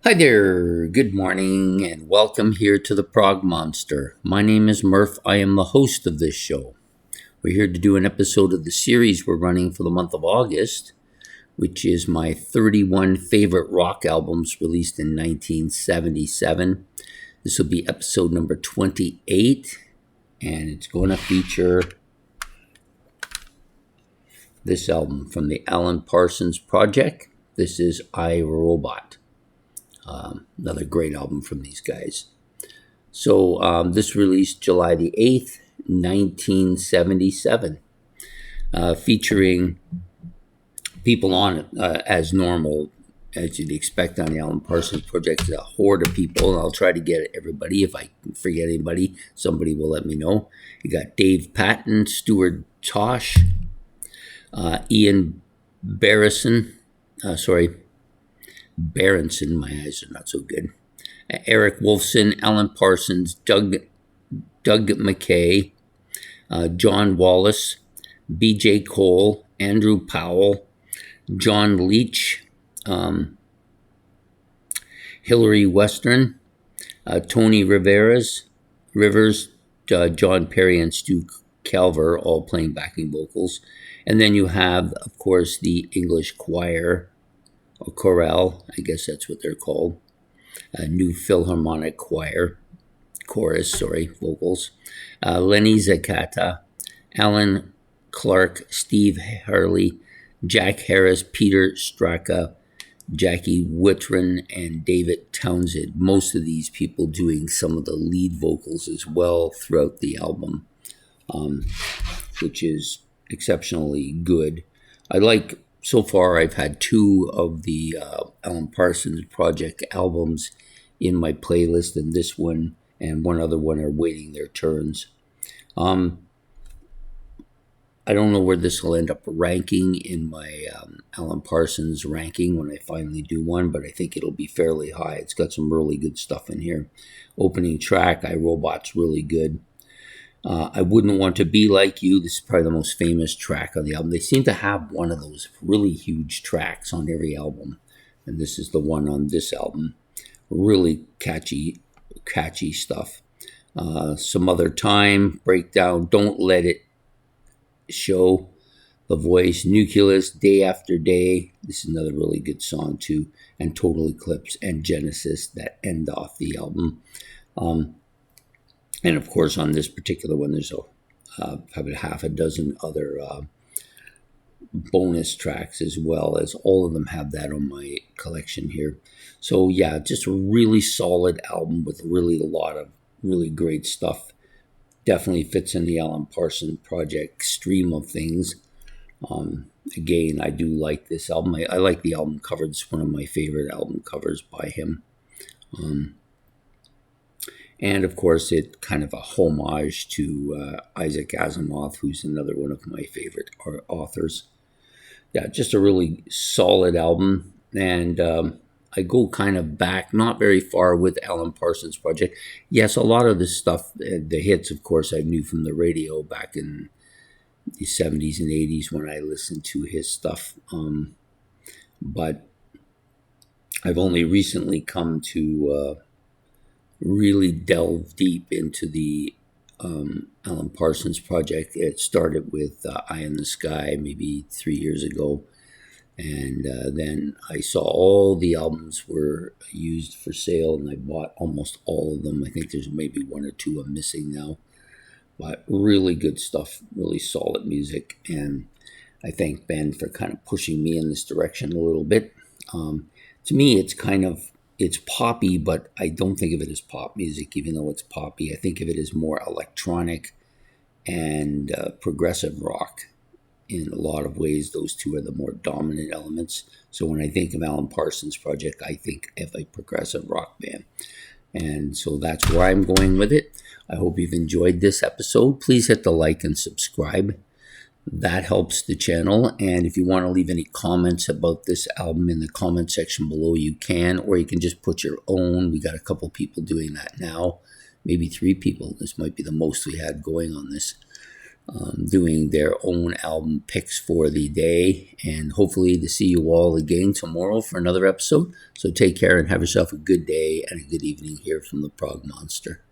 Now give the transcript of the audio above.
Hi there, good morning, and welcome here to the Prog Monster. My name is Murph. I am the host of this show. We're here to do an episode of the series we're running for the month of August, which is my 31 favorite rock albums released in 1977. This will be episode number 28, and it's going to feature this album from the Alan Parsons Project. This is I, Robot. Another great album from these guys. So this released July the 8th, 1977, featuring people on it as normal, as you'd expect on the Alan Parsons Project, a horde of people. And I'll try to get everybody. If I forget anybody, somebody will let me know. You got Dave Patton, Stuart Tosh, Ian Berenson, Berenson, my eyes are not so good. Eric Wolfson, Alan Parsons, Doug McKay, John Wallace, B.J. Cole, Andrew Powell, John Leach, Hillary Western, Tony Rivers, John Perry, and Stu Calver, all playing backing vocals. And then you have, of course, the English choir, or chorale, I guess that's what they're called. New Philharmonic vocals. Lenny Zakata, Alan Clark, Steve Hurley, Jack Harris, Peter Straka, Jackie Whitron, and David Townsend. Most of these people doing some of the lead vocals as well throughout the album, which is exceptionally good. So far, I've had two of the Alan Parsons Project albums in my playlist, and this one and one other one are waiting their turns. I don't know where this will end up ranking in my Alan Parsons ranking when I finally do one, but I think it'll be fairly high. It's got some really good stuff in here. Opening track, I, Robot's really good. I Wouldn't Want to Be Like You. This is probably the most famous track on the album. They seem to have one of those really huge tracks on every album, and this is the one on this album. Really catchy stuff. Some Other Time, Breakdown, Don't Let It Show, The Voice, Nucleus, Day After Day. This is another really good song too, and Total Eclipse and Genesis that end off the album. And of course, on this particular one, there's probably half a dozen other bonus tracks as well, as all of them have that on my collection here. So yeah, just a really solid album with really a lot of really great stuff. Definitely fits in the Alan Parsons Project stream of things. Again, I do like this album. I like the album cover. It's one of my favorite album covers by him. And of course, it's kind of a homage to Isaac Asimov, who's another one of my favorite authors. Yeah, just a really solid album. And I go kind of back, not very far with Alan Parsons Project. Yes, a lot of this stuff, the hits, of course, I knew from the radio back in the 70s and 80s when I listened to his stuff. But I've only recently come to really delve deep into the Alan Parsons Project. It started with Eye in the Sky maybe 3 years ago. And then I saw all the albums were used for sale, and I bought almost all of them. I think there's maybe one or two I'm missing now. But really good stuff, really solid music. And I thank Ben for kind of pushing me in this direction a little bit. To me, it's poppy, but I don't think of it as pop music, even though it's poppy. I think of it as more electronic and progressive rock. In a lot of ways, those two are the more dominant elements. So when I think of Alan Parsons Project, I think of a progressive rock band. And so that's where I'm going with it. I hope you've enjoyed this episode. Please hit the like and subscribe. That helps the channel. And if you want to leave any comments about this album in the comment section below, you can, or you can just put your own. We got a couple people doing that now, maybe 3 people. This might be the most we had going on this. doing their own album picks for the day, and hopefully to see you all again tomorrow for another episode. So take care and have yourself a good day and a good evening here from the Prog Monster.